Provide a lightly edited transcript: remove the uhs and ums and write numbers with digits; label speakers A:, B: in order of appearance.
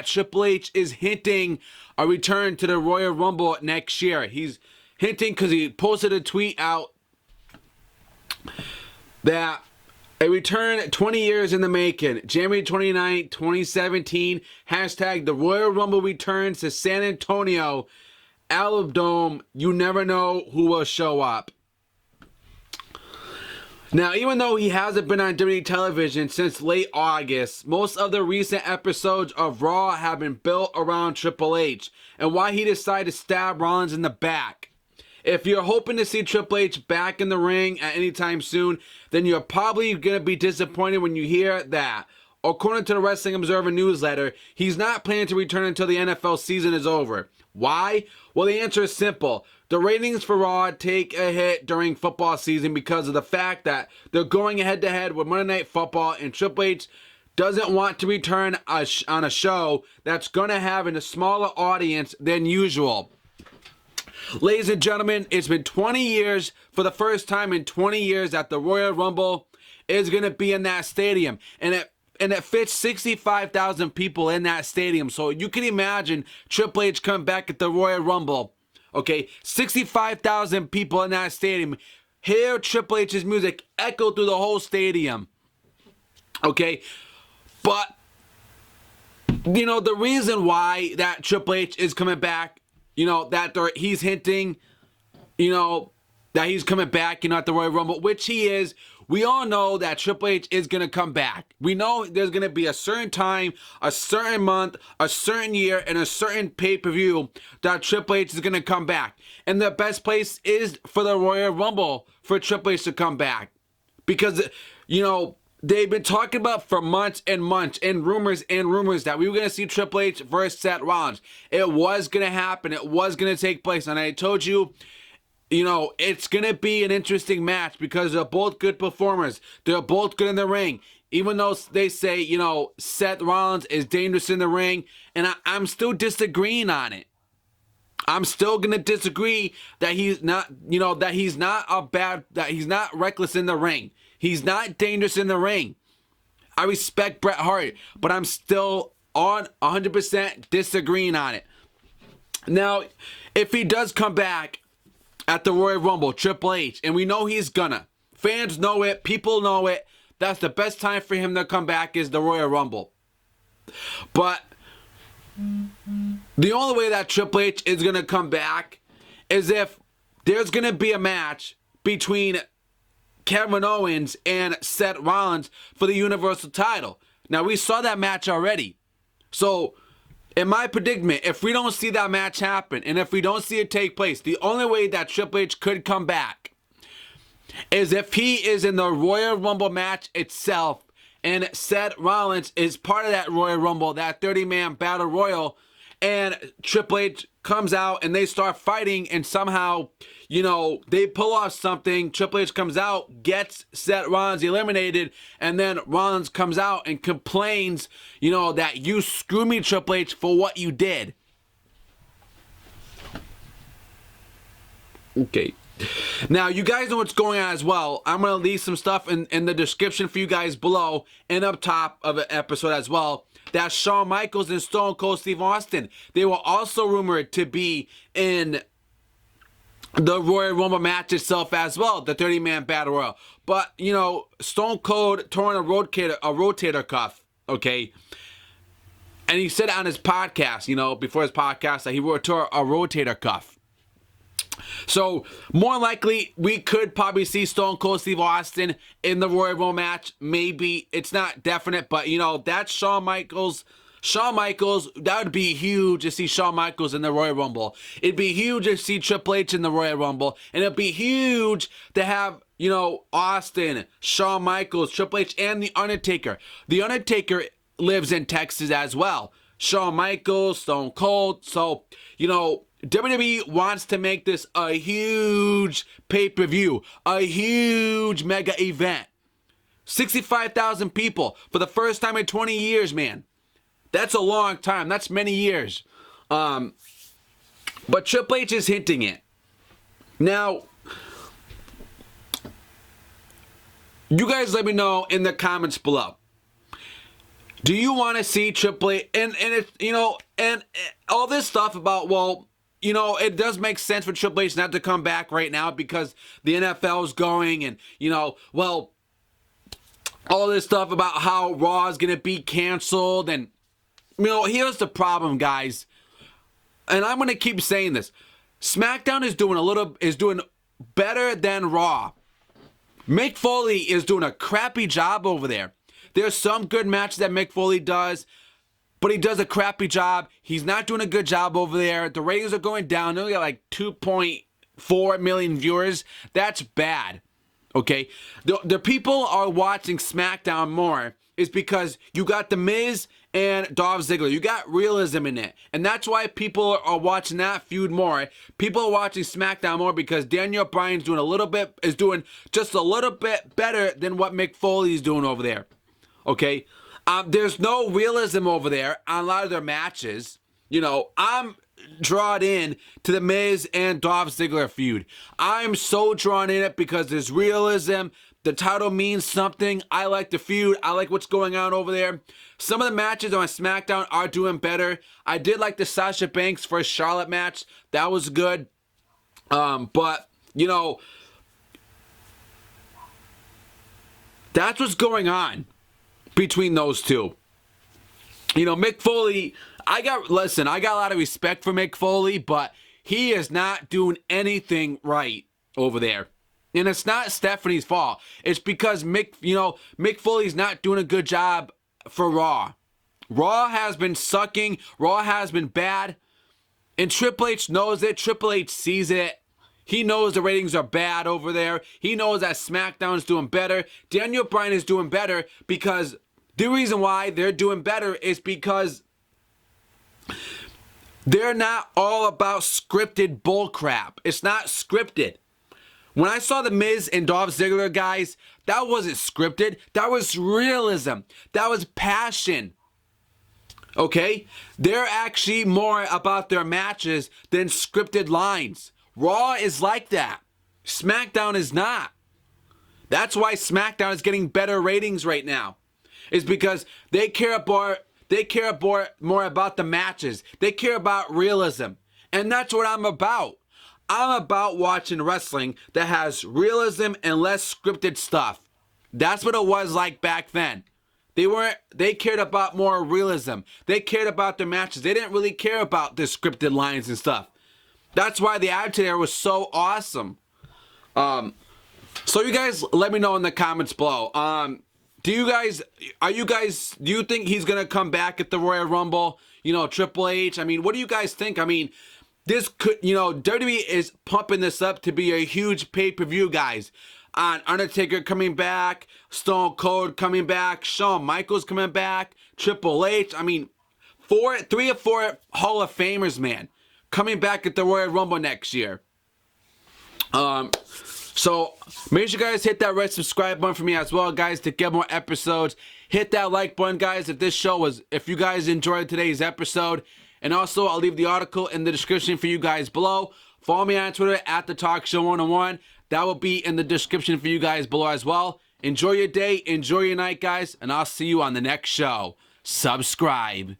A: that Triple H is hinting a return to the Royal Rumble next year. He's hinting because he posted a tweet out that a return 20 years in the making. January 29, 2017. Hashtag the Royal Rumble returns to San Antonio. Alamodome. You never know who will show up. Now, even though he hasn't been on WWE television since late August, most of the recent episodes of Raw have been built around Triple H and why he decided to stab Rollins in the back. If you're hoping to see Triple H back in the ring at any time soon, then you're probably going to be disappointed when you hear that. According to the Wrestling Observer newsletter, he's not planning to return until the NFL season is over. Why? Well, the answer is simple. The ratings for Raw take a hit during football season because of the fact that they're going head-to-head with Monday Night Football, and Triple H doesn't want to return on a show that's going to have a smaller audience than usual. Ladies and gentlemen, it's been 20 years, for the first time in 20 years, that the Royal Rumble is going to be in that stadium. And it fits 65,000 people in that stadium. So you can imagine Triple H come back at the Royal Rumble. Okay, 65,000 people in that stadium. Hear Triple H's music echo through the whole stadium. Okay, but, you know, the reason why that Triple H is coming back, you know, that he's hinting, you know, that he's coming back, you know, at the Royal Rumble, which he is. We all know that Triple H is going to come back. We know there's going to be a certain time, a certain month, a certain year, and a certain pay-per-view that Triple H is going to come back. And the best place is for the Royal Rumble for Triple H to come back. Because, you know, they've been talking about for months and months and rumors that we were going to see Triple H versus Seth Rollins. It was going to happen. It was going to take place. And I told you, you know, it's going to be an interesting match because they're both good performers. They're both good in the ring. Even though they say, you know, Seth Rollins is dangerous in the ring. And I'm still disagreeing on it. I'm still going to disagree that he's not, you know, that he's not reckless in the ring. He's not dangerous in the ring. I respect Bret Hart, but I'm still on 100% disagreeing on it. Now, if he does come back at the Royal Rumble, Triple H, and we know he's gonna. Fans know it. People know it. That's the best time for him to come back is the Royal Rumble. But the only way that Triple H is gonna come back is if there's gonna be a match between Kevin Owens and Seth Rollins for the Universal title. Now, we saw that match already. So, in my predicament, if we don't see that match happen, and if we don't see it take place, the only way that Triple H could come back is if he is in the Royal Rumble match itself, and Seth Rollins is part of that Royal Rumble, that 30-man Battle Royal, and Triple H comes out and they start fighting, and somehow, you know, they pull off something. Triple H comes out, gets Seth Rollins eliminated, and then Rollins comes out and complains, you know, that you screwed me, Triple H, for what you did. Okay. Now, you guys know what's going on as well. I'm going to leave some stuff in the description for you guys below and up top of the episode as well. That Shawn Michaels and Stone Cold Steve Austin, they were also rumored to be in the Royal Rumble match itself as well, the 30-man Battle Royal. But, you know, Stone Cold torn a rotator cuff, okay? And he said on his podcast, you know, before his podcast, that he tore a rotator cuff. So, more likely, we could probably see Stone Cold Steve Austin in the Royal Rumble match. Maybe. It's not definite, but, you know, that's Shawn Michaels. Shawn Michaels, that would be huge to see Shawn Michaels in the Royal Rumble. It'd be huge to see Triple H in the Royal Rumble. And it'd be huge to have, you know, Austin, Shawn Michaels, Triple H, and The Undertaker. The Undertaker lives in Texas as well. Shawn Michaels, Stone Cold. So, you know, WWE wants to make this a huge pay-per-view, a huge mega event. 65,000 people for the first time in 20 years, man. That's a long time. That's many years. But Triple H is hinting it. Now, you guys let me know in the comments below. Do you want to see Triple H and it's, you know, and all this stuff about, well, you know, it does make sense for Triple H not to come back right now because the NFL is going, and, you know, well, all this stuff about how Raw is going to be canceled. And, you know, here's the problem, guys. And I'm going to keep saying this. SmackDown is doing better than Raw. Mick Foley is doing a crappy job over there. There's some good matches that Mick Foley does, but he does a crappy job. He's not doing a good job over there. The ratings are going down. They only got like 2.4 million viewers. That's bad. Okay? The people are watching SmackDown more is because you got The Miz and Dolph Ziggler. You got realism in it. And that's why people are watching that feud more. People are watching SmackDown more because Daniel Bryan's doing just a little bit better than what Mick Foley's doing over there. Okay? There's no realism over there on a lot of their matches. You know, I'm drawn in to the Miz and Dolph Ziggler feud. I'm so drawn in it because there's realism. The title means something. I like the feud. I like what's going on over there. Some of the matches on SmackDown are doing better. I did like the Sasha Banks versus Charlotte match. That was good. But, you know, that's what's going on between those two. You know, Mick Foley, I got a lot of respect for Mick Foley, but he is not doing anything right over there. And it's not Stephanie's fault. It's because Mick Foley's not doing a good job for Raw. Raw has been sucking. Raw has been bad. And Triple H knows it. Triple H sees it. He knows the ratings are bad over there. He knows that SmackDown is doing better. Daniel Bryan is doing better because the reason why they're doing better is because they're not all about scripted bullcrap. It's not scripted. When I saw The Miz and Dolph Ziggler, guys, that wasn't scripted. That was realism. That was passion. Okay? They're actually more about their matches than scripted lines. Raw is like that. SmackDown is not. That's why SmackDown is getting better ratings right now. It's because they care more about the matches. They care about realism. And that's what I'm about. I'm about watching wrestling that has realism and less scripted stuff. That's what it was like back then. They cared about more realism. They cared about their matches. They didn't really care about the scripted lines and stuff. That's why the Attitude Era was so awesome. So you guys let me know in the comments below. Do you think he's gonna come back at the Royal Rumble? You know, Triple H. I mean, what do you guys think? I mean, this could, you know, WWE is pumping this up to be a huge pay-per-view, guys. On Undertaker coming back, Stone Cold coming back, Shawn Michaels coming back, Triple H. I mean, 3 or 4 Hall of Famers, man, coming back at the Royal Rumble next year. So make sure you guys hit that red subscribe button for me as well, guys, to get more episodes. Hit that like button, guys, if you guys enjoyed today's episode. And also, I'll leave the article in the description for you guys below. Follow me on Twitter at TheTalkShow101. That will be in the description for you guys below as well. Enjoy your day, enjoy your night, guys, and I'll see you on the next show. Subscribe.